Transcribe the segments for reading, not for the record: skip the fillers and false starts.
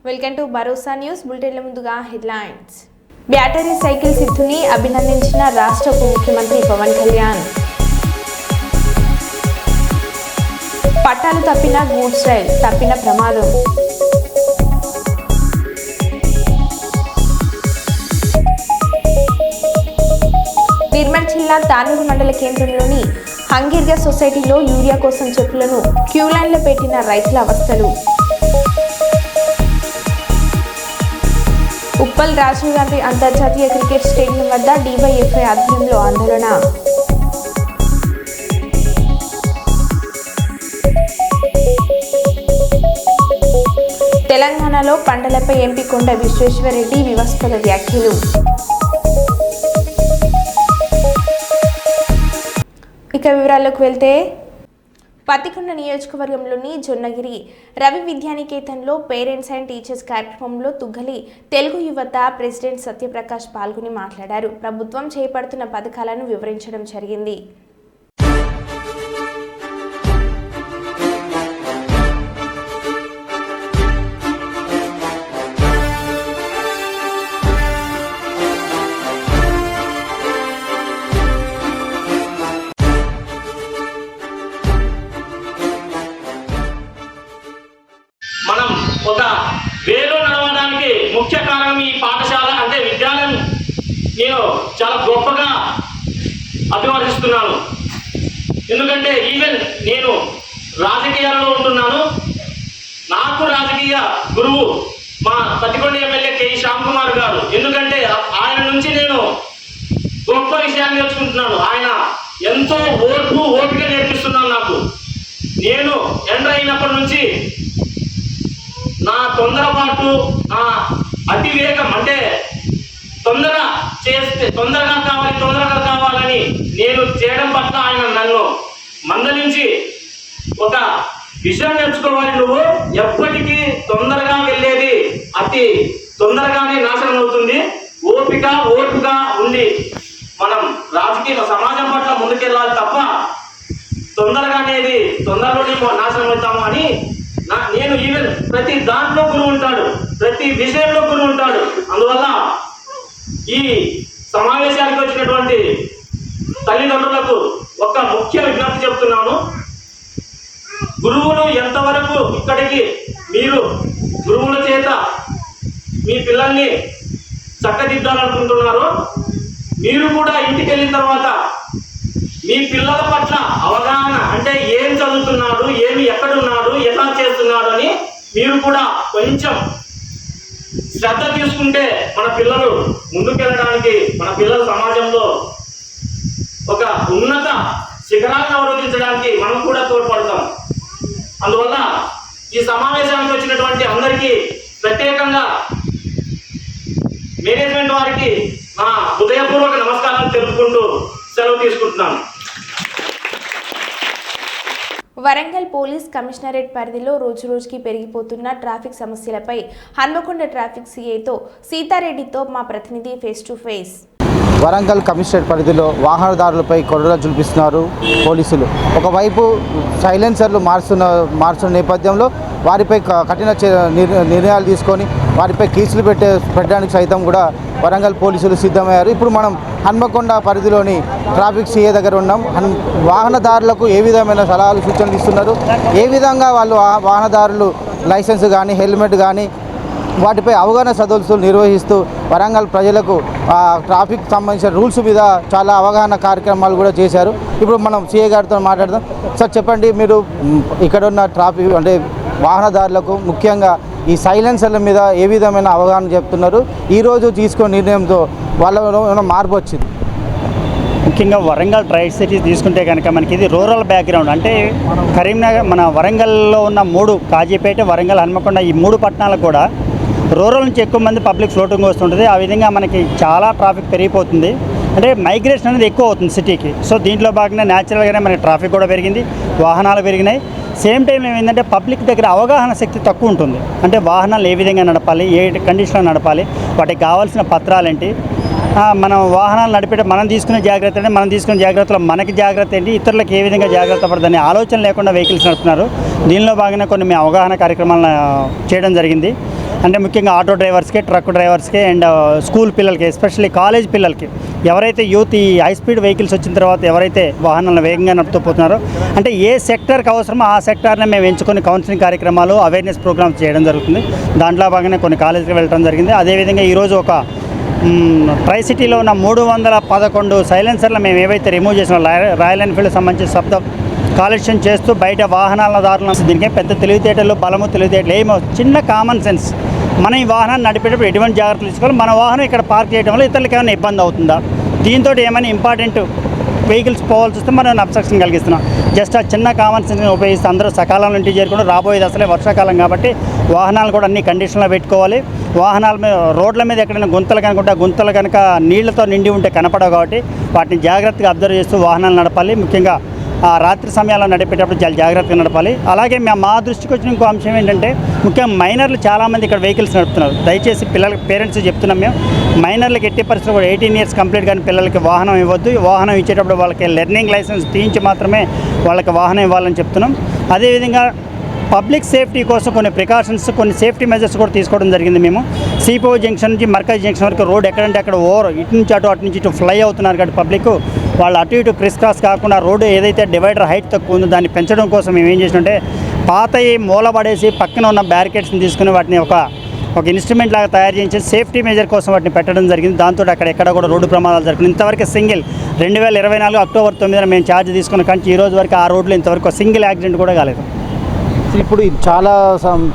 Welcome to Bharosa news బులెటిన్ల ముందుగా headlines. Battery cycle సిద్ధుని అభినందించిన రాష్ట్ర ఉప ముఖ్యమంత్రి పవన్ కళ్యాణ్. పట్టాలు తప్పిన గూడ్స్ రైల్ తప్పిన ప్రమాదం. నిర్మల్ జిల్లా తానూరు మండల కేంద్రంలోని హంగిర్గ సొసైటీలో యూరియా కోసం చెప్పులను క్యూ లైన్లో పెట్టిన రైతుల అవస్థలు. ఉప్పల్ రాజీవ్ గాంధీ అంతర్జాతీయ క్రికెట్ స్టేడియం వద్ద డివైఎఫ్ఐ ఆధ్వర్యంలో ఆందోళన. తెలంగాణలో పంటలపై ఎంపీ కొండ విశ్వేశ్వరరెడ్డి వివాదాస్పద వ్యాఖ్యలు. ఇక వివరాల్లోకి వెళ్తే పత్తికొండ నియోజకవర్గంలోని జొన్నగిరి రవి విద్యానికేతన్లో పేరెంట్స్ అండ్ టీచర్స్ కార్యక్రమంలో తుగ్గలి తెలుగు యువత ప్రెసిడెంట్ సత్యప్రకాష్ పాల్గొని మాట్లాడారు. ప్రభుత్వం చేపడుతున్న పథకాలను వివరించడం జరిగింది. మనం ఒక వేలో నడవడానికి ముఖ్య కారణం ఈ పాఠశాల అంటే విద్యాలయం నేను చాలా గొప్పగా అభివర్ణిస్తున్నాను. ఎందుకంటే ఈవెన్ నేను రాజకీయాల్లో ఉంటున్నాను. నాకు రాజకీయ గురువు మా పత్తికొండ ఎమ్మెల్యే కె శ్యామ్ కుమార్ గారు. ఎందుకంటే ఆయన నుంచి నేను గొప్ప విషయాన్ని నేర్చుకుంటున్నాను. ఆయన ఎంతో ఓపిక నేర్పిస్తున్నాను నాకు. నేను ఎంటర్ అయినప్పటి నుంచి నా తొందరపాటు, నా అతివేగం అంటే తొందరగా కావాలని నేను చేయడం పట్ల ఆయన నన్ను మందలించి ఒక విషయం నేర్చుకోవాలి, నువ్వు ఎప్పటికీ తొందరగా వెళ్ళేది అతి తొందరగానే నాశనం అవుతుంది. ఓపిక ఉండి మనం రాజకీయ సమాజం పట్ల ముందుకెళ్ళాలి తప్ప తొందరలోనే నాశనం అవుతాము అని నేను ఈవెన్ ప్రతి దాంట్లో గురువు ఉంటాడు, ప్రతి విషయంలో గురువు ఉంటాడు. అందువల్ల ఈ సమావేశానికి వచ్చినటువంటి తల్లిదండ్రులకు ఒక ముఖ్య విజ్ఞప్తి చెప్తున్నాను. గురువులు ఎంతవరకు ఇక్కడికి మీరు గురువుల చేత మీ పిల్లల్ని చక్కదిద్దాలనుకుంటున్నారో మీరు కూడా ఇంటికి వెళ్ళిన తర్వాత మీ పిల్లల పట్ల అవగాహన అంటే ఏం చదువుతున్నాడు, ఏమి ఎక్కడున్నాడు, ఎలా చేస్తున్నాడు అని మీరు కూడా కొంచెం శ్రద్ధ తీసుకుంటే మన పిల్లలు ముందుకెళ్ళడానికి, మన పిల్లల సమాజంలో ఒక ఉన్నత శిఖరాలను అవరోధించడానికి మనం కూడా తోడ్పడతాం. అందువల్ల ఈ సమావేశానికి వచ్చినటువంటి అందరికీ ప్రత్యేకంగా మేనేజ్మెంట్ వారికి నా హృదయపూర్వక నమస్కారాలు తెలుపుకుంటూ సెలవు తీసుకుంటున్నాను. వరంగల్ పోలీస్ కమిషనరేట్ పరిధిలో రోజురోజుకి పెరిగిపోతున్న ట్రాఫిక్ సమస్యలపై హన్మకొండ ట్రాఫిక్ సిఐతో సీతారెడ్డితో మా ప్రతినిధి face to face. Warangal commissionerate పరిధిలో వాహనదారులపై కొరడా చూపిస్తున్నారు పోలీసులు. ఒకవైపు సైలెన్సర్లు మార్చున్న నేపథ్యంలో వారిపై కఠిన నిర్ణయాలు తీసుకొని వారిపై కేసులు పెట్టడానికి సైతం కూడా వరంగల్ పోలీసులు సిద్ధమయ్యారు. ఇప్పుడు మనం హన్మకొండ పరిధిలోని ట్రాఫిక్ సిఐ దగ్గర ఉన్నాం. వాహనదారులకు ఏ విధమైన సలహాలు సూచనలు ఇస్తున్నారు, ఏ విధంగా వాళ్ళు వాహనదారులు లైసెన్స్ కానీ హెల్మెట్ కానీ వాటిపై అవగాహన సదస్సులు నిర్వహిస్తూ వరంగల్ ప్రజలకు ట్రాఫిక్ సంబంధించిన రూల్స్ మీద చాలా అవగాహన కార్యక్రమాలు కూడా చేశారు. ఇప్పుడు మనం సిఐ గారితో మాట్లాడదాం. సార్ చెప్పండి, మీరు ఇక్కడ ఉన్న ట్రాఫిక్ అంటే వాహనదారులకు ముఖ్యంగా ఈ సైలెన్సర్ల మీద ఏ విధమైన అవగాహన చెప్తున్నారు, ఈరోజు తీసుకున్న నిర్ణయంతో వాళ్ళలో ఏమైనా మార్పు వచ్చింది? ముఖ్యంగా వరంగల్ ట్రై సిటీ తీసుకుంటే కనుక మనకి ఇది రూరల్ బ్యాక్గ్రౌండ్. అంటే కరీంనగర్ మన వరంగల్లో ఉన్న 3 కాజీపేట, వరంగల్, హన్మకొండ ఈ 3 పట్టణాలకు కూడా రూరల్ నుంచి ఎక్కువ మంది పబ్లిక్ ఫ్లోటింగ్ వస్తుంటుంది. ఆ విధంగా మనకి చాలా ట్రాఫిక్ పెరిగిపోతుంది. అంటే మైగ్రేషన్ అనేది ఎక్కువ అవుతుంది సిటీకి. సో దీంట్లో భాగంగా న్యాచురల్గానే మనకి ట్రాఫిక్ కూడా పెరిగింది, వాహనాలు పెరిగినాయి. సేమ్ టైం ఏమైందంటే పబ్లిక్ దగ్గర అవగాహన శక్తి తక్కువ ఉంటుంది. అంటే వాహనాలు ఏ విధంగా నడపాలి, ఏ కండిషన్లో నడపాలి, వాటికి కావాల్సిన పత్రాలు ఏంటి, మనం వాహనాలు నడిపేట మనం తీసుకునే జాగ్రత్త అంటే మనం తీసుకునే జాగ్రత్తలో మనకి జాగ్రత్త ఏంటి, ఇతరులకు ఏ విధంగా జాగ్రత్త పడదని ఆలోచన లేకుండా వెహికల్స్ నడుపుతున్నారు. దీనిలో భాగంగా కొన్ని మేము అవగాహన కార్యక్రమాలను చేయడం జరిగింది. అంటే ముఖ్యంగా ఆటో డ్రైవర్స్కి, ట్రక్ డ్రైవర్స్కి అండ్ స్కూల్ పిల్లలకి, ఎస్పెషల్లీ కాలేజ్ పిల్లలకి, ఎవరైతే యూత్ ఈ హై స్పీడ్ వెహికల్స్ వచ్చిన తర్వాత ఎవరైతే వాహనాలను వేగంగా నడుపుతూ పోతున్నారో అంటే ఏ సెక్టర్కి అవసరమో ఆ సెక్టార్ని మేము ఎంచుకొని కౌన్సిలింగ్ కార్యక్రమాలు, అవేర్నెస్ ప్రోగ్రామ్స్ చేయడం జరుగుతుంది. దాంట్లో భాగంగానే కొన్ని కాలేజీకి వెళ్ళడం జరిగింది. అదేవిధంగా ఈరోజు ఒక ట్రై సిటీలో ఉన్న 311 సైలెన్సర్లు మేము ఏవైతే రిమూవ్ చేసిన రాయల్ ఎన్ఫీల్డ్ సంబంధించిన శబ్దం కాలుష్యం చేస్తూ బయట వాహనాల దారులను దీనికే పెద్ద తెలివితేటలు, బలము తెలివితేటలు ఏమో, చిన్న కామన్ సెన్స్. మనం ఈ వాహనాన్ని నడిపేటప్పుడు ఎటువంటి జాగ్రత్తలు తీసుకోవాలి, మన వాహనం ఇక్కడ పార్క్ చేయడం వల్ల ఇతరులకు ఏమైనా ఇబ్బంది అవుతుందా, దీంతో ఏమైనా ఇంపార్టెంట్ వెహికల్స్ పోవాల్సి వస్తే మనం అబ్స్ట్రక్షన్ కలిగిస్తున్నాం. జస్ట్ ఆ చిన్న కామన్ సెన్స్ని ఉపయోగిస్తే అందరూ సకాలంలో ఇంటికి చేరుకుంటూ, రాబోయేది అసలే వర్షాకాలం కాబట్టి వాహనాలు కూడా అన్ని కండిషన్లో పెట్టుకోవాలి. వాహనాల మీద, రోడ్ల మీద ఎక్కడైనా గుంతలు కనుకుంటే ఆ గుంతలు కనుక నీళ్లతో నిండి ఉంటే కనపడవు కాబట్టి వాటిని జాగ్రత్తగా అబ్జర్వ్ చేస్తూ వాహనాలు నడపాలి. ముఖ్యంగా ఆ రాత్రి సమయాల్లో నడిపేటప్పుడు చాలా జాగ్రత్తగా నడపాలి. అలాగే మా దృష్టికి వచ్చిన ఇంకో అంశం ఏంటంటే, ముఖ్యంగా మైనర్లు చాలామంది ఇక్కడ వెహికల్స్ నడుపుతున్నారు. దయచేసి పిల్లలకి, పేరెంట్స్ చెప్తున్నాం మేము, మైనర్లకు ఎట్టి పరిస్థితుల్లో కూడా 18 ఇయర్స్ కంప్లీట్ కానీ పిల్లలకి వాహనం ఇవ్వద్దు. వాహనం ఇచ్చేటప్పుడు వాళ్ళకి లెర్నింగ్ లైసెన్స్ తీయించి మాత్రమే వాళ్ళకి వాహనం ఇవ్వాలని చెప్తున్నాం. అదేవిధంగా పబ్లిక్ సేఫ్టీ కోసం కొన్ని ప్రికాషన్స్, కొన్ని సేఫ్టీ మెజర్స్ కూడా తీసుకోవడం జరిగింది. మేము సిపిఓ జంక్షన్ నుంచి మర్కజ్ జంక్షన్ వరకు రోడ్ ఎక్కడంటే అక్కడ ఇటు నుంచి అటు నుంచి ఇటు ఫ్లై అవుతున్నారు కాబట్టి పబ్లిక్ వాళ్ళు అటు ఇటు క్రిస్ క్రాస్ కాకుండా రోడ్డు ఏదైతే డివైడర్ హైట్ తక్కువ ఉందో దాన్ని పెంచడం కోసం మేము ఏం చేసినంటే పాతయి మూలబడేసి పక్కన ఉన్న బ్యారికేడ్స్ని తీసుకుని వాటిని ఒక ఇన్స్ట్రుమెంట్ లాగా తయారు చేయించి సేఫ్టీ మెజర్ కోసం వాటిని పెట్టడం జరిగింది. దాంతో అక్కడ ఎక్కడ కూడా రోడ్డు ప్రమాదాలు జరిగింది. ఇంతవరకు సింగిల్ 2024 అక్టోబర్ 9 మేము ఛార్జ్ తీసుకున్న కానీ ఈ రోజు వరకు ఆ రోడ్లో ఇంతవరకు సింగిల్ యాక్సిడెంట్ కూడా కాలేదు. ఇప్పుడు చాలా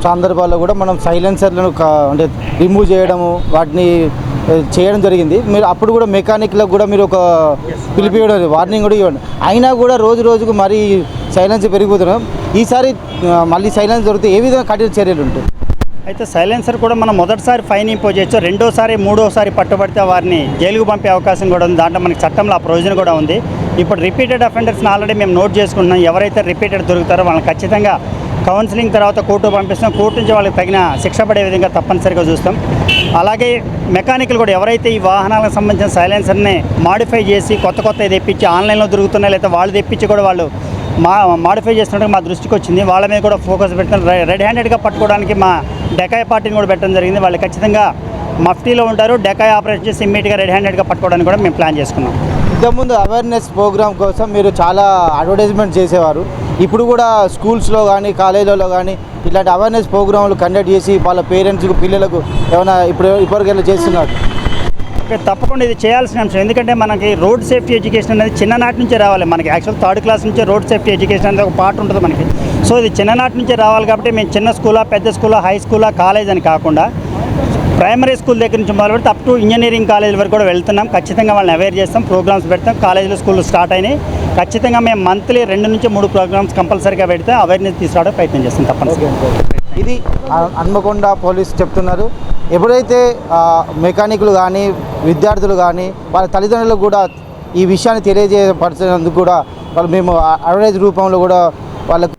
సందర్భాల్లో కూడా మనం సైలెన్సర్లను అంటే రిమూవ్ చేయడము, వాటిని చేయడం జరిగింది. మీరు అప్పుడు కూడా మెకానిక్లకు కూడా మీరు ఒక పిలిపివ్వడం, వార్నింగ్ కూడా ఇవ్వండి. అయినా కూడా రోజుకు మరీ సైలెన్స్ పెరిగిపోతున్నాం. ఈసారి మళ్ళీ సైలెన్స్ దొరికితే ఏ విధంగా కఠిన చర్యలు ఉంటాయి? అయితే సైలెన్సర్ కూడా మనం మొదటిసారి ఫైన్ ఇంపోజ్ చేయొచ్చు, రెండోసారి మూడోసారి పట్టుబడితే వారిని జైలుకు పంపే అవకాశం కూడా ఉంది. దాంట్లో మనకి చట్టంలో ఆ ప్రొవిజన్ కూడా ఉంది. ఇప్పుడు రిపీటెడ్ అఫెండర్స్ని ఆల్రెడీ మేము నోట్ చేసుకుంటున్నాం. ఎవరైతే రిపీటెడ్ దొరుకుతారో వాళ్ళని ఖచ్చితంగా కౌన్సిలింగ్ తర్వాత కోర్టు పంపిస్తాం. కోర్టు నుంచి వాళ్ళకి తగిన శిక్ష పడే విధంగా తప్పనిసరిగా చూస్తాం. అలాగే మెకానికల్ కూడా ఎవరైతే ఈ వాహనాలకు సంబంధించిన సైలెన్సర్ని మాడిఫై చేసి కొత్త తెప్పించి ఆన్లైన్లో దొరుకుతున్నాయి, లేదా వాళ్ళు తెప్పించి కూడా వాళ్ళు మాడిఫై చేస్తున్నట్టు మా దృష్టికి వచ్చింది. వాళ్ళ మీద కూడా ఫోకస్ పెట్టడం, రెడ్ హ్యాండెడ్గా పట్టుకోవడానికి మా డెకాయ్ పార్టీని కూడా పెట్టడం జరిగింది. వాళ్ళు ఖచ్చితంగా మఫ్టీలో ఉంటారు. డెకాయ్ ఆపరేషన్ చేసి ఇమ్మీడియట్గా రెడ్ హ్యాండెడ్గా పట్టుకోవడానికి కూడా మేము ప్లాన్ చేసుకున్నాం. ఇంతకుముందు అవేర్నెస్ ప్రోగ్రామ్ కోసం మీరు చాలా అడ్వర్టైజ్మెంట్ చేసేవారు. ఇప్పుడు కూడా స్కూల్స్లో కానీ కాలేజీలలో కానీ ఇలాంటి అవేర్నెస్ ప్రోగ్రాంలు కండక్ట్ చేసి వాళ్ళ పేరెంట్స్కు, పిల్లలకు ఏమైనా ఇప్పటికెళ్ళి చేస్తున్నారు? తప్పకుండా ఇది చేయాల్సిన అంశం. ఎందుకంటే మనకి రోడ్ సేఫ్టీ ఎడ్యుకేషన్ అనేది చిన్ననాటి నుంచే రావాలి. మనకి యాక్చువల్ 3rd క్లాస్ నుంచే రోడ్ సేఫ్టీ ఎడ్యుకేషన్ అనేది ఒక పార్ట్ ఉంటుంది మనకి. సో ఇది చిన్ననాటి నుంచే రావాలి కాబట్టి మేము చిన్న స్కూలా, పెద్ద స్కూలా, హై స్కూలా, కాలేజ్ అని కాకుండా ప్రైమరీ స్కూల్ దగ్గర నుంచి మొదలు పెడితే అప్ టు ఇంజనీరింగ్ కాలేజ్ వరకు కూడా వెళ్తున్నాం. ఖచ్చితంగా వాళ్ళని అవేర్ చేస్తాం, ప్రోగ్రామ్స్ పెడతాం. కాలేజీలో, స్కూల్లో స్టార్ట్ అయినాయి. ఖచ్చితంగా మేము మంత్లీ 2 నుంచి 3 ప్రోగ్రామ్స్ కంపల్సరీగా పెడితే అవేర్నెస్ తీసుకురావడం ప్రయత్నం చేస్తాం తప్పనిసరిగా. ఇది హన్మకొండ పోలీస్ చెప్తున్నారు. ఎప్పుడైతే మెకానిక్లు కానీ, విద్యార్థులు కానీ, వాళ్ళ తల్లిదండ్రులకు కూడా ఈ విషయాన్ని తెలియజేయపరిచినందుకు కూడా వాళ్ళు మేము అడ్వర్టైజ్ రూపంలో కూడా వాళ్ళకు.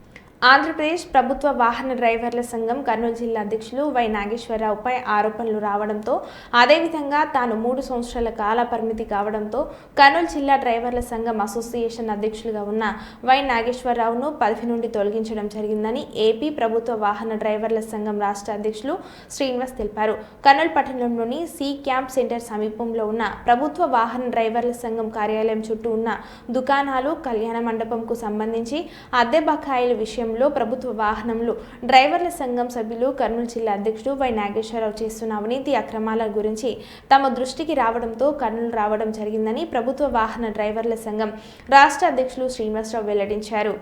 ఆంధ్రప్రదేశ్ ప్రభుత్వ వాహన డ్రైవర్ల సంఘం కర్నూలు జిల్లా అధ్యక్షులు వై నాగేశ్వరరావుపై ఆరోపణలు రావడంతో, అదేవిధంగా తాను 3 సంవత్సరాల కాల పరిమితి కావడంతో కర్నూలు జిల్లా డ్రైవర్ల సంఘం అసోసియేషన్ అధ్యక్షులుగా ఉన్న వై నాగేశ్వరరావును పదవి నుండి తొలగించడం జరిగిందని ఏపీ ప్రభుత్వ వాహన డ్రైవర్ల సంఘం రాష్ట్ర అధ్యక్షులు శ్రీనివాస్ తెలిపారు. కర్నూలు పట్టణంలోని సి క్యాంప్ సెంటర్ సమీపంలో ఉన్న ప్రభుత్వ వాహన డ్రైవర్ల సంఘం కార్యాలయం చుట్టూ ఉన్న దుకాణాలు, కళ్యాణ మండపంకు సంబంధించి అద్దె బకాయిల విషయం ప్రభుత్వ వాహనంలో డ్రైవర్ల సంఘం సభ్యులు కర్నూలు జిల్లా అధ్యక్షుడు వై నాగేశ్వరరావు చేస్తున్న అవినీతి అక్రమాల గురించి తమ దృష్టికి రావడంతో కర్నూలు రావడం జరిగిందని ప్రభుత్వ వాహన డ్రైవర్ల సంఘం రాష్ట్ర అధ్యక్షులు శ్రీనివాసరావు వెల్లడించారు.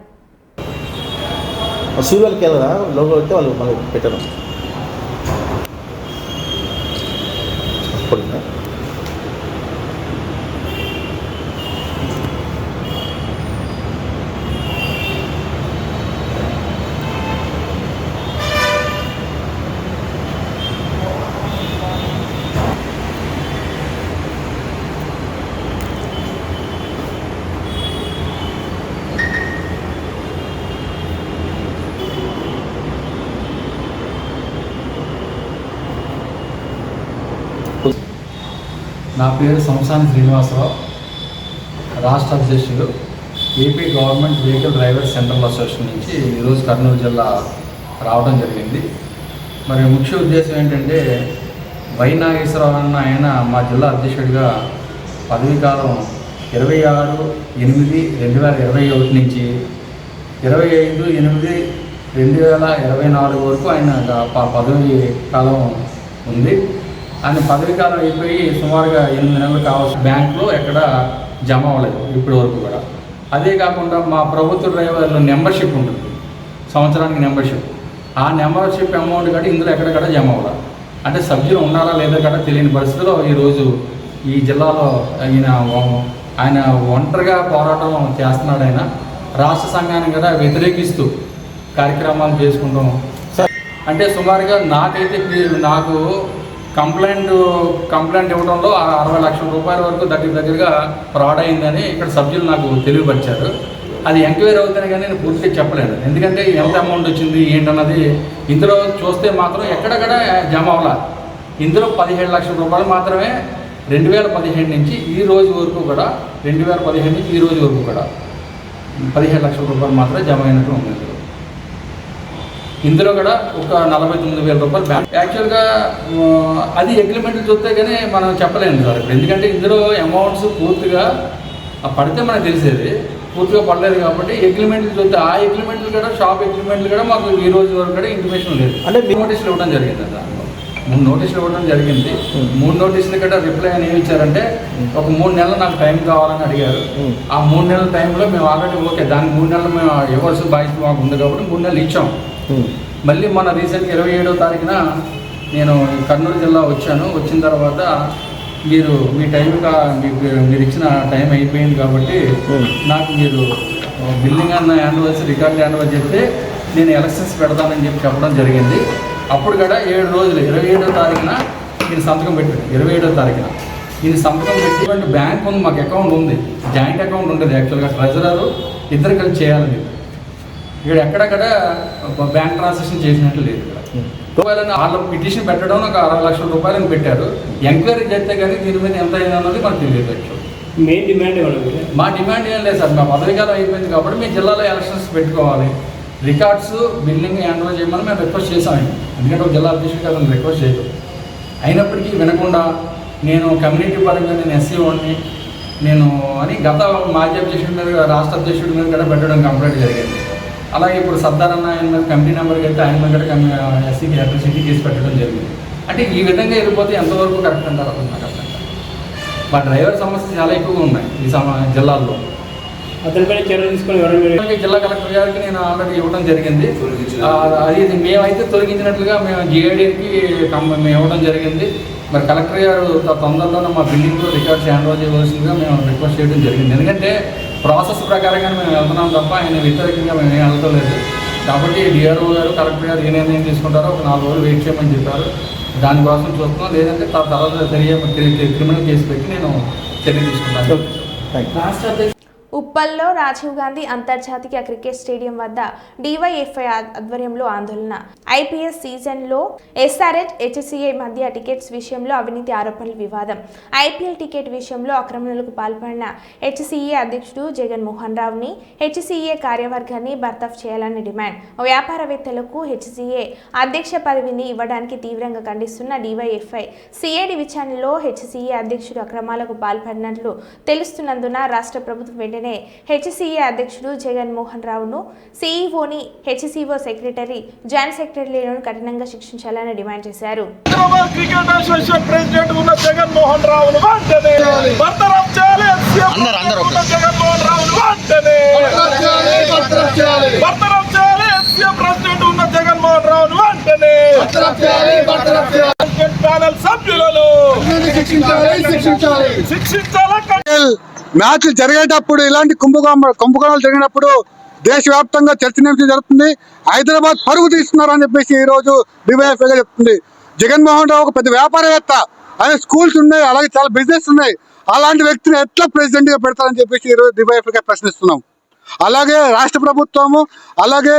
నా పేరు సంసాని శ్రీనివాసరావు, రాష్ట్ర అధ్యక్షుడు AP government vehicle driver central association నుంచి ఈరోజు కర్నూలు జిల్లా రావడం జరిగింది. మరి ముఖ్య ఉద్దేశం ఏంటంటే వై నాగేశ్వరరావు అన్న ఆయన మా జిల్లా అధ్యక్షుడిగా పదవీ కాలం 26/8/2021 నుంచి 25/8/2024 వరకు ఆయన పదవీ కాలం ఉంది. ఆయన పదవీ కాలం అయిపోయి సుమారుగా 8 నెలలు కావాల్సిన బ్యాంకులో ఎక్కడ జమ అవ్వలేదు ఇప్పటి వరకు కూడా. అదే కాకుండా మా ప్రభుత్వ డ్రైవర్లో మెంబర్షిప్ ఉంటుంది, సంవత్సరానికి మెంబర్షిప్. ఆ మెంబర్షిప్ అమౌంట్ కూడా ఇందులో ఎక్కడెక్కడ జమ అవ్వాలి. అంటే సభ్యులు ఉన్నారా లేదా కూడా తెలియని పరిస్థితిలో ఈరోజు ఈ జిల్లాలో ఆయన ఒంటరిగా పోరాటం చేస్తున్నాడు. ఆయన రాష్ట్ర సంఘాన్ని కూడా వ్యతిరేకిస్తూ కార్యక్రమాలు చేసుకుంటాం. అంటే సుమారుగా నాకు కంప్లైంట్ ఇవ్వడంలో 60 లక్షల రూపాయల వరకు దగ్గరగా ఫ్రాడ్ అయిందని ఇక్కడ సభ్యులు నాకు తెలియపరిచారు. అది ఎంక్వైరీ అవుతానే కానీ నేను పూర్తిగా చెప్పలేను, ఎందుకంటే ఎంత అమౌంట్ వచ్చింది ఏంటన్నది ఇందులో చూస్తే మాత్రం ఎక్కడెక్కడ జమ అవ్వాలి. ఇందులో 17 లక్షల రూపాయలు మాత్రమే 2017 నుంచి ఈ రోజు వరకు కూడా 2015 నుంచి ఈ రోజు వరకు కూడా 17 లక్షల రూపాయలు మాత్రమే జమ అయినట్టు ఉంది. ఇందులో కూడా ఒక 49,000 రూపాయలు బ్యాంక్. యాక్చువల్గా అది అగ్రిమెంట్లు చూస్తే కానీ మనం చెప్పలేము సార్ ఇప్పుడు, ఎందుకంటే ఇందులో అమౌంట్స్ పూర్తిగా పడితే మనకు తెలిసేది, పూర్తిగా పడలేదు కాబట్టి అగ్రిమెంట్లు చూస్తే ఆ అగ్రిమెంట్లు కూడా షాప్ అగ్రిమెంట్లు కూడా మాకు ఈ రోజు వరకు కూడా ఇంటిమేషన్ లేదు. అంటే నోటీసులు ఇవ్వడం జరిగింది సార్, 3 నోటీసులు ఇవ్వడం జరిగింది. 3 నోటీసులు కూడా రిప్లై అని ఏమి ఇచ్చారంటే ఒక 3 నెలలు నాకు టైం కావాలని అడిగారు. ఆ 3 నెలల టైంలో మేము ఆల్రెడీ ఓకే దానికి 3 నెలలు మేము ఇవ్వాల్సిన బాధ్యత మాకు ఉంది కాబట్టి 3 నెలలు ఇచ్చాం. మళ్ళీ మన రీసెంట్గా 27వ తారీఖున నేను కర్నూలు జిల్లా వచ్చాను. వచ్చిన తర్వాత మీ టైంగా మీరు ఇచ్చిన టైం అయిపోయింది కాబట్టి నాకు మీరు బిల్లింగ్ అన్న యాన్యువల్స్ రికార్డు యాన్యువల్ చెప్తే నేను ఎలక్షన్స్ పెడతానని చెప్పడం జరిగింది. అప్పుడు కూడా 7 రోజులు 27వ తారీఖున నేను సంతకం పెట్టాను. 27వ తారీఖున నేను సంతకం పెట్టినటువంటి బ్యాంక్ ఉంది, మాకు అకౌంట్ ఉంది, జాయింట్ అకౌంట్ ఉంటుంది. యాక్చువల్గా ట్రెజరరు ఇద్దరు కలిసి చేయాలని ఇక్కడ ఎక్కడెక్కడ బ్యాంక్ ట్రాన్సాక్షన్ చేసినట్లు లేదు. ఇక్కడ వాళ్ళ పిటిషన్ పెట్టడం ఒక 60 లక్షల రూపాయలని పెట్టారు. ఎంక్వైరీ చేస్తే కానీ దీని మీద ఎంత అయింది అన్నది మనకు తెలియదు. యాక్చువల్ మెయిన్ డిమాండ్ మా డిమాండ్ ఏం లేదు సార్, మా పదవి కాలం అయిపోయింది కాబట్టి మీ జిల్లాలో ఎలక్షన్స్ పెట్టుకోవాలి, రికార్డ్స్ బిల్లింగ్ హ్యాండ్ చేయమని మేము రిక్వెస్ట్ చేసామండి. ఎందుకంటే ఒక జిల్లా అధ్యక్షుడికి అతను రిక్వెస్ట్ చేయదు. అయినప్పటికీ వినకుండా నేను కమ్యూనిటీ పరంగా నేను ఎస్సీ వాడిని నేను అని గత మాజీ అధ్యక్షుడి మీద రాష్ట్ర అధ్యక్షుడి మీద కూడా పెట్టడం కంప్లైంట్ జరిగింది. అలాగే ఇప్పుడు సర్దార్ అన్న ఆయన మీద కమిటీ నెంబర్కి వెళ్తే ఆయన మీద కూడా ఎస్సీకి ఎలక్ట్రిసిటీ కేసు పెట్టడం జరిగింది. అంటే ఈ విధంగా వెళ్ళిపోతే ఎంతవరకు కరెక్ట్ అంటారు అర్థం నాకు అర్థం కాదు. మా డ్రైవర్ సమస్యలు చాలా ఎక్కువగా ఉన్నాయి ఈ జిల్లాల్లో. అతనిపై చర్యలు తీసుకొని జిల్లా కలెక్టర్ గారికి నేను ఆల్రెడీ ఇవ్వడం జరిగింది. అది మేమైతే తొలగించినట్లుగా మేము జిఐడికి మేము ఇవ్వడం జరిగింది. మరి కలెక్టర్ గారు తొందరలోనే మా బిల్డింగ్లో రికార్డ్స్ హ్యాండ్ ఓవర్ చేయవలసిందిగా మేము రిక్వెస్ట్ చేయడం జరిగింది. ఎందుకంటే ప్రాసెస్ ప్రకారంగా మేము వెళ్తున్నాం తప్ప ఆయన వ్యతిరేకంగా మేము ఏం వెళ్తలేదు. కాబట్టి డిఆర్ఓ గారు కలెక్టర్ గారు ఏ నిర్ణయం తీసుకుంటారో ఒక 4 రోజులు వెయిట్ చేయమని చెప్పారు. దానికోసం చూస్తున్నాం. లేదంటే తర్వాత క్రిమినల్ కేసు పెట్టి నేను చర్య తీసుకుంటాను. ఉప్పల్లో రాజీవ్ గాంధీ అంతర్జాతీయ క్రికెట్ స్టేడియం వద్ద డివైఎఫ్ఐ ఆధ్వర్యంలో ఆందోళన. ఐపీఎస్ సీజన్లో ఎస్ఆర్హెచ్ హెచ్సీఏ మధ్య టికెట్స్ విషయంలో అవినీతి ఆరోపణల వివాదం. ఐపీఎల్ టికెట్ విషయంలో అక్రమణలకు పాల్పడిన హెచ్సీఏ అధ్యక్షుడు జగన్మోహన్ రావుని హెచ్సీఏ కార్యవర్గాన్ని బర్తరఫ్ చేయాలని డిమాండ్. వ్యాపారవేత్తలకు హెచ్సీఏ అధ్యక్ష పదవిని ఇవ్వడానికి తీవ్రంగా ఖండిస్తున్న డివైఎఫ్ఐ సిఐడి విచారణలో హెచ్సీఏ అధ్యక్షుడు అక్రమాలకు పాల్పడినట్లు తెలుస్తున్నందున రాష్ట్ర ప్రభుత్వం వెంటనే హెచ్సీఏ అధ్యక్షుడు జగన్మోహన్ రావును, సీఈఓని, హెచ్సీఓ సెక్రటరీ, జాయింట్ సెక్రటరీలను కఠినంగా శిక్షించాలని డిమాండ్ చేశారు. మ్యాచ్లు జరిగేటప్పుడు ఇలాంటి కుంభకోణాలు జరిగినప్పుడు దేశవ్యాప్తంగా చర్చనీయాంశం జరుగుతుంది. హైదరాబాద్ పరుగు తీస్తున్నారని చెప్పేసి ఈ రోజు డివైఎఫ్ఐగా చెప్తుంది. జగన్మోహన్ రావు ఒక పెద్ద వ్యాపారవేత్త, ఆయన స్కూల్స్ ఉన్నాయి, అలాగే చాలా బిజినెస్ ఉన్నాయి. అలాంటి వ్యక్తిని ఎట్లా ప్రెసిడెంట్గా పెడతారని చెప్పేసి ఈరోజు డివైఎఫ్ఐగా ప్రశ్నిస్తున్నాం. అలాగే రాష్ట్ర ప్రభుత్వము, అలాగే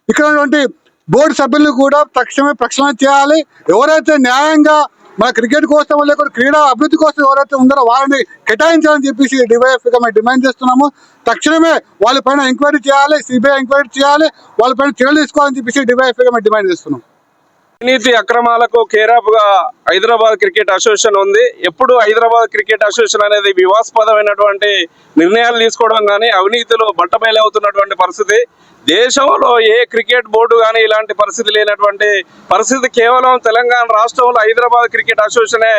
ఇక్కడ ఉన్నటువంటి బోర్డు సభ్యులను కూడా తక్షణమే ప్రక్షాళన చేయాలి. ఎవరైతే న్యాయంగా మన క్రికెట్ కోసం లేకపోతే క్రీడా అభివృద్ధి కోసం ఎవరైతే ఉన్నారో వారిని కేటాయించాలని చెప్పేసి డివైఎఫ్ఐగా మేము డిమాండ్ చేస్తున్నాము. తక్షణమే వాళ్ళపైన ఎంక్వైరీ చేయాలి, సిబిఐ ఎంక్వైరీ చేయాలి, వాళ్ళపైన చర్యలు తీసుకోవాలని చెప్పేసి డివైఎఫ్ఐగా మేము డిమాండ్ చేస్తున్నాం. అవినీతి అక్రమాలకు కేరాఫ్ గా హైదరాబాద్ క్రికెట్ అసోసియేషన్ ఉంది. ఎప్పుడు హైదరాబాద్ క్రికెట్ అసోసియేషన్ అనేది వివాదాస్పదమైనటువంటి నిర్ణయాలు తీసుకోవడం కానీ అవినీతిలో బట్టబయలవుతున్నటువంటి పరిస్థితి. దేశంలో ఏ క్రికెట్ బోర్డు కానీ ఇలాంటి పరిస్థితి లేనటువంటి పరిస్థితి కేవలం తెలంగాణ రాష్ట్రంలో హైదరాబాద్ క్రికెట్ అసోసియేషనే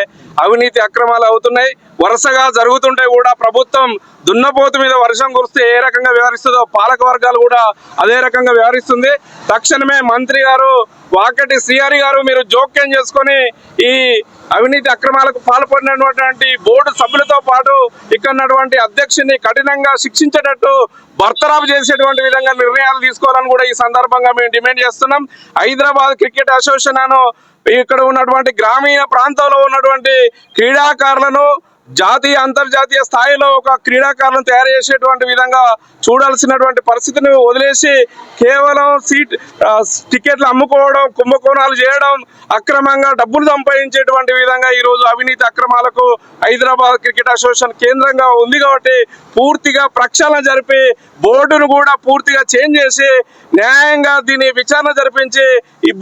అవినీతి అక్రమాలు అవుతున్నాయి. వరుసగా జరుగుతుంటే కూడా ప్రభుత్వం దున్నపోతు మీద వర్షం కురిస్తే ఏ రకంగా వ్యవహరిస్తుందో పాలక వర్గాలు కూడా అదే రకంగా వ్యవహరిస్తుంది. తక్షణమే మంత్రి గారు వాకటి శ్రీహరి గారు మీరు జోక్యం చేసుకొని ఈ అవినీతి అక్రమాలకు పాల్పడినటువంటి బోర్డు సభ్యులతో పాటు ఇక్కడ అధ్యక్షుని కఠినంగా శిక్షించేటట్టు బర్తరాఫ్ చేసేటువంటి విధంగా నిర్ణయాలు తీసుకోవాలని కూడా ఈ సందర్భంగా మేము డిమాండ్ చేస్తున్నాం. హైదరాబాద్ క్రికెట్ అసోసియేషన్ ఇక్కడ ఉన్నటువంటి గ్రామీణ ప్రాంతంలో ఉన్నటువంటి క్రీడాకారులను జాతీయ అంతర్జాతీయ స్థాయిలో ఒక క్రీడాకారులను తయారు చేసేటువంటి విధంగా చూడాల్సినటువంటి పరిస్థితిని వదిలేసి కేవలం టికెట్లు అమ్ముకోవడం, కుంభకోణాలు చేయడం, అక్రమంగా డబ్బులు సంపాదించేటువంటి విధంగా ఈరోజు అవినీతి అక్రమాలకు హైదరాబాద్ క్రికెట్ అసోసియేషన్ కేంద్రంగా ఉంది. కాబట్టి పూర్తిగా ప్రక్షాళన జరిపి బోర్డును కూడా పూర్తిగా చేంజ్ చేసి న్యాయంగా దీన్ని విచారణ జరిపించి ఈ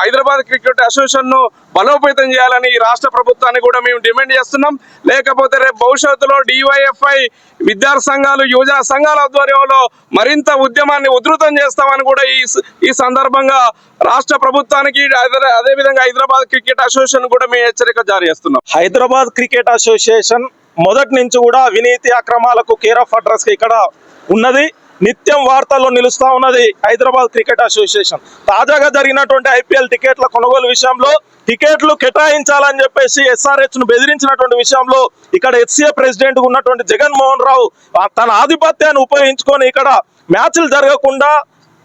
హైదరాబాద్ క్రికెట్ అసోసియేషన్ ను బలోపేతం చేయాలని ఈ రాష్ట్ర ప్రభుత్వాన్ని కూడా మేము డిమాండ్ చేస్తున్నాం. లేకపోతే రేపు భవిష్యత్తులో డివైఎఫ్ఐ విద్యార్థి సంఘాలు, యువజన సంఘాల ఆధ్వర్యంలో మరింత ఉద్యమాన్ని ఉధృతం చేస్తామని కూడా ఈ సందర్భంగా రాష్ట్ర ప్రభుత్వానికి అదేవిధంగా హైదరాబాద్ క్రికెట్ అసోసియేషన్ కూడా మేము హెచ్చరిక జారీ చేస్తున్నాం. హైదరాబాద్ క్రికెట్ అసోసియేషన్ మొదటి నుంచి కూడా అవినీతి అక్రమాలకు కేర్ ఆఫ్ అడ్రస్ ఇక్కడ ఉన్నది. నిత్యం వార్తల్లో నిలుస్తూ ఉన్నది హైదరాబాద్ క్రికెట్ అసోసియేషన్. తాజాగా జరిగినటువంటి ఐపీఎల్ టికెట్ల కొనుగోలు విషయంలో టికెట్లు కేటాయించాలని చెప్పేసి SRH ను బెదిరించినటువంటి విషయంలో ఇక్కడ HCA ప్రెసిడెంట్ ఉన్నటువంటి జగన్మోహన్ రావు తన ఆధిపత్యాన్ని ఉపయోగించుకొని ఇక్కడ మ్యాచ్లు జరగకుండా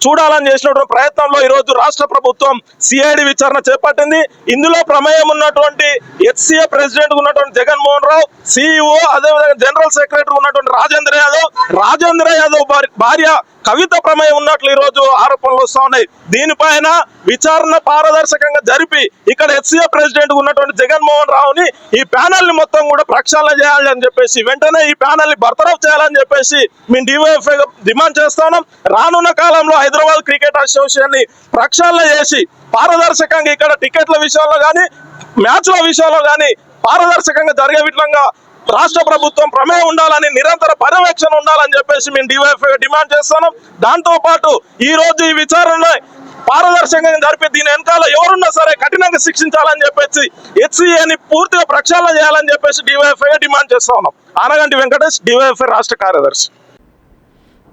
చూడాలని చేసినటువంటి ప్రయత్నంలో ఈరోజు రాష్ట్ర ప్రభుత్వం సిఐడి విచారణ చేపట్టింది. ఇందులో ప్రమేయం ఉన్నటువంటి HCA ప్రెసిడెంట్ ఉన్నటువంటి జగన్మోహన్ రావు, CEO అదేవిధంగా జనరల్ సెక్రటరీ ఉన్నటువంటి రాజేంద్ర యాదవ్ భార్య కవిత ప్రమేయం ఉన్నట్లు ఈరోజు ఆరోపణలు వస్తూ ఉన్నాయి. దీనిపైన విచారణ పారదర్శకంగా జరిపి ఇక్కడ HCA ప్రెసిడెంట్ ఉన్నటువంటి జగన్మోహన్ రావుని ఈ ప్యానెల్ ని మొత్తం కూడా ప్రక్షాళన చేయాలని చెప్పేసి వెంటనే ఈ ప్యానెల్ ని బర్తరఫ్ చేయాలని చెప్పేసి మేము డివైఎఫ్ఐ డిమాండ్ చేస్తున్నాం. రానున్న కాలంలో హైదరాబాద్ క్రికెట్ అసోసియేషన్ ని ప్రక్షాళన చేసి పారదర్శకంగా ఇక్కడ టికెట్ల విషయంలో కానీ మ్యాచ్ల విషయంలో కానీ పారదర్శకంగా జరిగే విధంగా రాష్ట్ర ప్రభుత్వం ప్రమేయం ఉండాలని, నిరంతర పర్యవేక్షణ ఉండాలని చెప్పేసి మేము డివైఎఫ్ఐ డిమాండ్ చేస్తున్నాం. దాంతో పాటు ఈ రోజు ఈ విచారణ పారదర్శకంగా జరిపి దీని వెనకాల ఎవరున్నా సరే కఠినంగా శిక్షించాలని చెప్పేసి HCAని పూర్తిగా ప్రక్షాళన చేయాలని చెప్పేసి డివైఎఫ్ఐ డిమాండ్ చేస్తా ఉన్నాం. ఆనగంటి వెంకటేష్, డివైఎఫ్ఐ రాష్ట్ర కార్యదర్శి.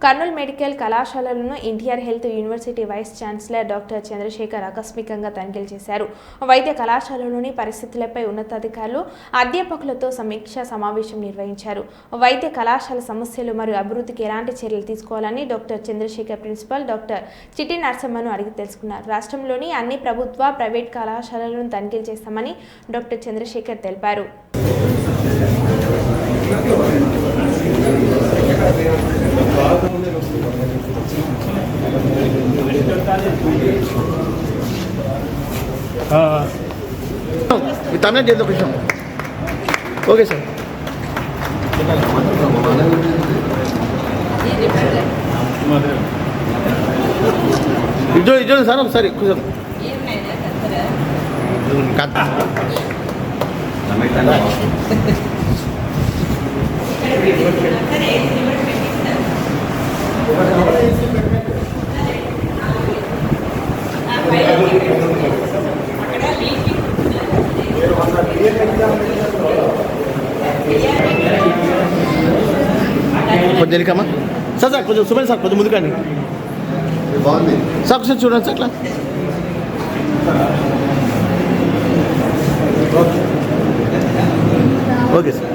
కర్నూలు మెడికల్ కళాశాలలను NTR health university vice chancellor doctor Chandrasekhar ఆకస్మికంగా తనిఖీలు చేశారు. వైద్య కళాశాలలోని పరిస్థితులపై ఉన్నతాధికారులు, అధ్యాపకులతో సమీక్షా సమావేశం నిర్వహించారు. వైద్య కళాశాల సమస్యలు మరియు అభివృద్ధికి ఎలాంటి చర్యలు తీసుకోవాలని డాక్టర్ చంద్రశేఖర్ ప్రిన్సిపల్ డాక్టర్ చిట్టి నరసమ్మను అడిగి తెలుసుకున్నారు. రాష్ట్రంలోని అన్ని ప్రభుత్వ, ప్రైవేట్ కళాశాలలను తనిఖీలు చేస్తామని డాక్టర్ చంద్రశేఖర్ తెలిపారు. తమిళ కొంచెం ఓకే సార్. ఇదో సార్ ఒకసారి కొంచెం కొంచెం తెలికమ్మా సార్ కొంచెం సుమన్ సార్ కొంచెం ముందు కానీ బాగుంది సార్ ఒకసారి చూడండి సార్ ఇట్లా ఓకే సార్.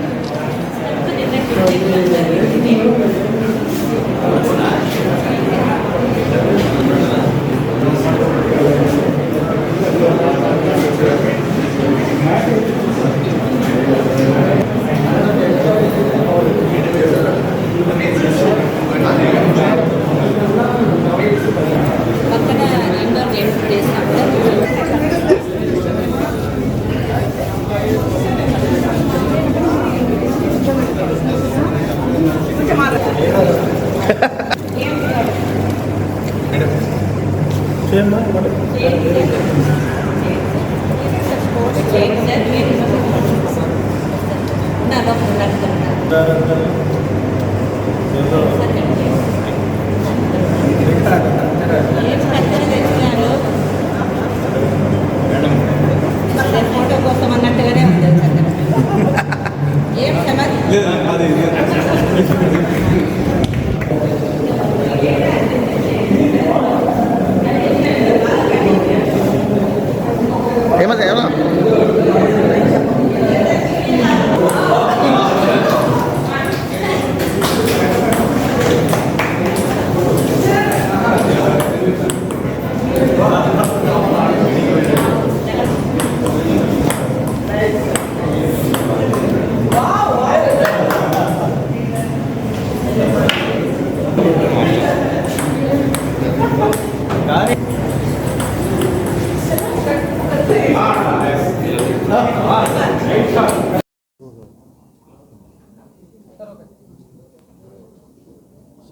ఫోటో కోసం అన్నట్టుగానే ఉంది ఏం సమస్య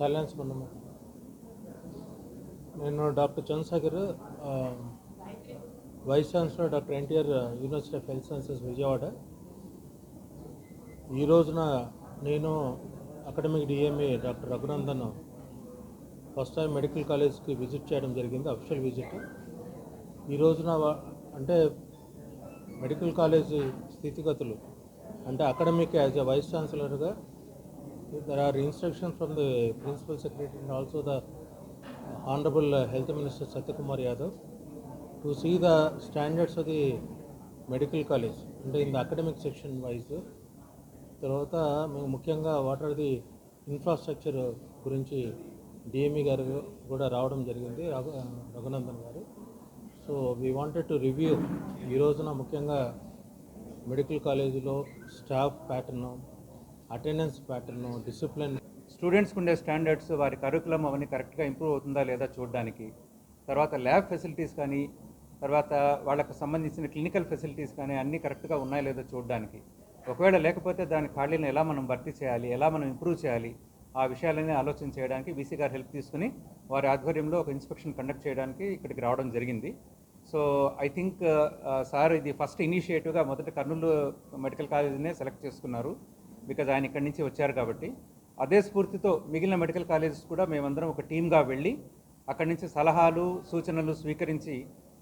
సైలెన్స్ మనము నేను doctor Chandrasekhar vice chancellor doctor NTR university of health sciences Vijayawada. ఈ రోజున నేను academic DME doctor Raghunandan first time medical కాలేజ్కి విజిట్ చేయడం జరిగింది, అఫిషియల్ విజిట్. ఈ రోజున అంటే మెడికల్ కాలేజ్ స్థితిగతులు అంటే అకాడమిక్ యాజ్ ఎ వైస్ ఛాన్సలర్గా there are instructions from the Principal Secretary and also the Honorable Health Minister Satyakumar Yadav to see the standards of the medical college and in the academic section wise. తర్వాత మేము ముఖ్యంగా what are the infrastructure గురించి DME గారు కూడా రావడం జరిగింది, రఘునందన్ గారు. So we wanted to review ఈ రోజున ముఖ్యంగా మెడికల్ కాలేజీలో staff pattern, attendance pattern, discipline, స్టూడెంట్స్కి ఉండే స్టాండర్డ్స్, వారి కరికులం అవన్నీ కరెక్ట్గా ఇంప్రూవ్ అవుతుందా లేదా చూడడానికి, తర్వాత ల్యాబ్ ఫెసిలిటీస్ కానీ, తర్వాత వాళ్ళకు సంబంధించిన క్లినికల్ ఫెసిలిటీస్ కానీ అన్నీ కరెక్ట్గా ఉన్నాయా లేదా చూడడానికి, ఒకవేళ లేకపోతే దాని ఖాళీలను ఎలా మనం భర్తీ చేయాలి, ఎలా మనం ఇంప్రూవ్ చేయాలి, ఆ విషయాలన్నీ ఆలోచన చేయడానికి వీసీ గారు హెల్ప్ తీసుకుని వారి ఆధ్వర్యంలో ఒక ఇన్స్పెక్షన్ కండక్ట్ చేయడానికి ఇక్కడికి రావడం జరిగింది. సో ఐ థింక్ సార్ ఇది ఫస్ట్ ఇనిషియేటివ్గా మొదట కర్నూలు మెడికల్ కాలేజీనే సెలెక్ట్ చేసుకున్నారు, బికాజ్ ఆయన ఇక్కడి నుంచి వచ్చారు కాబట్టి. అదే స్ఫూర్తితో మిగిలిన మెడికల్ కాలేజెస్ కూడా మేమందరం ఒక టీమ్గా వెళ్ళి అక్కడి నుంచి సలహాలు సూచనలు స్వీకరించి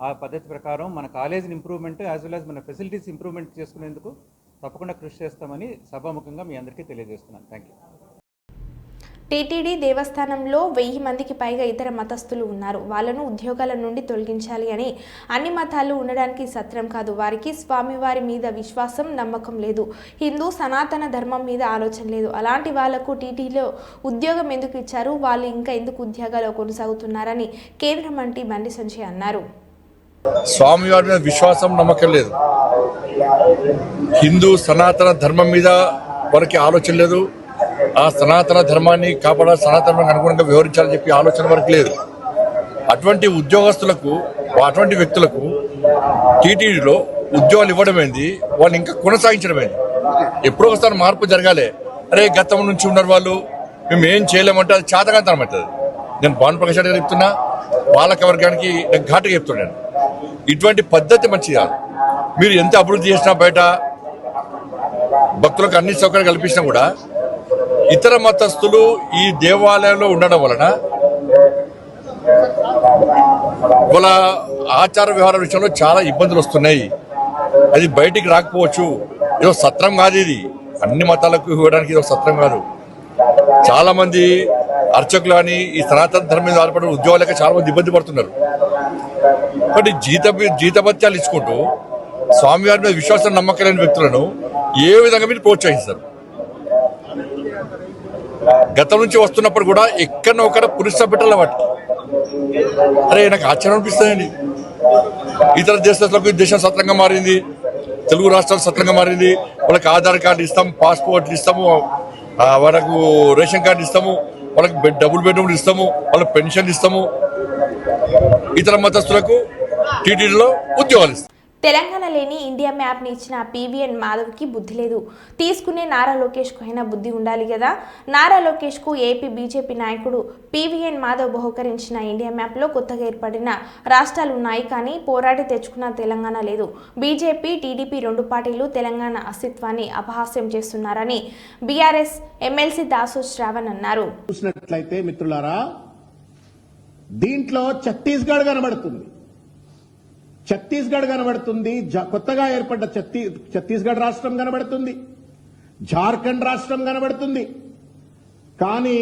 ఆ పద్ధతి ప్రకారం మన కాలేజీని ఇంప్రూవ్మెంట్ యాజ్ వెల్ యాజ్ మన ఫెసిలిటీస్ ఇంప్రూవ్మెంట్ చేసుకునేందుకు తప్పకుండా కృషి చేస్తామని సభాముఖంగా మీ అందరికీ తెలియజేస్తున్నాను. Thank you. టీటీడీ దేవస్థానంలో 1000 మందికి పైగా ఇతర మతస్థులు ఉన్నారు. వాళ్ళను ఉద్యోగాల నుండి తొలగించాలి అని. అన్ని మతాలు ఉండడానికి సత్రం కాదు. వారికి స్వామివారి మీద విశ్వాసం, నమ్మకం లేదు. హిందూ సనాతన ధర్మం మీద ఆలోచన లేదు. అలాంటి వాళ్లకు టీటీడీలో ఉద్యోగం ఎందుకు ఇచ్చారు? వాళ్ళు ఇంకా ఎందుకు ఉద్యోగాల్లో కొనసాగుతున్నారని కేంద్ర మంత్రి బండి సంజయ్ అన్నారు. స్వామివారి మీద విశ్వాసం, నమ్మకం లేదు. హిందూ సనాతన ధర్మం మీద వారికి ఆలోచన లేదు. ఆ సనాతన ధర్మాన్ని కాపాడాలి, సనాతనానికి అనుగుణంగా వ్యవహరించాలని చెప్పి ఆలోచన వరకు లేదు. అటువంటి ఉద్యోగస్తులకు, అటువంటి వ్యక్తులకు టీటీడీలో ఉద్యోగాలు ఇవ్వడమైంది, వాళ్ళు ఇంకా కొనసాగించడమైంది. ఎప్పుడో ఒకసారి మార్పు జరగాలి. అరే గతం నుంచి ఉన్నారు వాళ్ళు, మేము ఏం చేయలేమంటే అది చేతకాంతనం అవుతుంది. నేను భానుప్రకాష్ గారు చెప్తున్నా, పాలక వర్గానికి నేను ఘాటుగా చెప్తున్నాను, ఇటువంటి పద్ధతి మంచిది కాదు. మీరు ఎంత అభివృద్ధి చేసినా, బయట భక్తులకు అన్ని సౌకర్యాలు కల్పించినా కూడా ఇతర మతస్థులు ఈ దేవాలయంలో ఉండడం వలన వాళ్ళ ఆచార వ్యవహార విషయంలో చాలా ఇబ్బందులు వస్తున్నాయి. అది బయటికి రాకపోవచ్చు. ఏదో సత్రం కాదు ఇది, అన్ని మతాలకు ఇవ్వడానికి ఇదో సత్రం కాదు. చాలా మంది అర్చకులు అని ఈ సనాతన ధర్మం మీద ఆధారపడిన ఉద్యోగాలకి చాలా మంది ఇబ్బంది పడుతున్నారు. కాబట్టి జీతభత్యాలు ఇచ్చుకుంటూ స్వామివారి మీద విశ్వాసం, నమ్మకం లేని వ్యక్తులను ఏ విధంగా మీరు ప్రోత్సహిస్తారు? గతం నుంచి వస్తున్నప్పుడు కూడా ఎక్కడో ఒకడ పురుష పెట్టాల వాటికి. అరే నాకు ఆశ్చర్యం అనిపిస్తుందండి. ఇతర దేశాలకు దేశం సత్రంగా మారింది, తెలుగు రాష్ట్రాలు సత్రంగా మారింది. వాళ్ళకి ఆధార్ కార్డు ఇస్తాము, పాస్పోర్ట్లు ఇస్తాము, వాళ్ళకు రేషన్ కార్డు ఇస్తాము, వాళ్ళకి డబుల్ బెడ్రూమ్లు ఇస్తాము, వాళ్ళకి పెన్షన్ ఇస్తాము. ఇతర మతస్థులకు టీటీడీలో ఉద్యోగాలు ఇస్తాం. తెలంగాణ లేని ఇండియా మ్యాప్ని ఇచ్చిన పీవీఎన్ మాధవ్కి బుద్ధి లేదు. తీసుకునే నారా లోకేష్కు అయినా బుద్ధి ఉండాలి కదా. నారా లోకేష్కు ఏపీ బీజేపీ నాయకుడు పీవీఎన్ మాధవ్ బహుకరించిన ఇండియా మ్యాప్లో కొత్తగా ఏర్పడిన రాష్ట్రాలు ఉన్నాయి, కానీ పోరాడి తెచ్చుకున్న తెలంగాణ లేదు. బీజేపీ, టీడీపీ రెండు పార్టీలు తెలంగాణ అస్తిత్వాన్ని అపహాస్యం చేస్తున్నారని బీఆర్ఎస్ ఎమ్మెల్సీ దాసు శ్రావణ్ అన్నారు. చూసినట్లయితే మిత్రులారా, దీంట్లో ఛత్తీస్గఢ్ కనబడుతుంది, కొత్తగా ఏర్పడ్డ ఛత్తీస్గఢ్ రాష్ట్రం కనబడుతుంది, జార్ఖండ్ రాష్ట్రం కనబడుతుంది. కానీ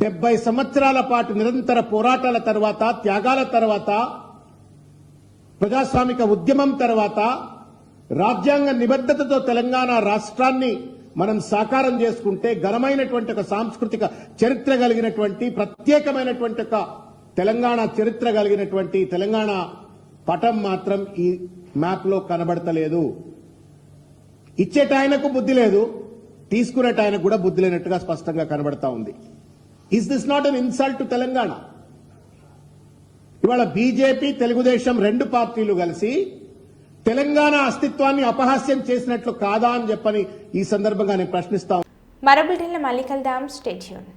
70 సంవత్సరాల పాటు నిరంతర పోరాటాల తర్వాత, త్యాగాల తర్వాత, ప్రజాస్వామిక ఉద్యమం తర్వాత, రాజ్యాంగ నిబద్ధతతో తెలంగాణ రాష్ట్రాన్ని మనం సాకారం చేసుకుంటే ఘనమైనటువంటి ఒక సాంస్కృతిక చరిత్ర కలిగినటువంటి, ప్రత్యేకమైనటువంటి ఒక తెలంగాణ చరిత్ర కలిగినటువంటి తెలంగాణ పటం మాత్రం ఈ మ్యాప్ లో కనబడతలేదు. ఇచ్చేటాయనకు బుద్ధి లేదు, తీసుకునేటాయనకు కూడా బుద్ధి లేనట్టుగా స్పష్టంగా కనబడతా ఉంది. Is this not an insult to Telangana? ఇవాళ బీజేపీ, తెలుగుదేశం రెండు పార్టీలు కలిసి తెలంగాణ అస్తిత్వాన్ని అపహాస్యం చేసినట్లు కాదా అని చెప్పని ఈ సందర్భంగా నేను ప్రశ్నిస్తాను. మరో బులెటిన్లో మళ్ళీ కలుద్దాం. Stay tune.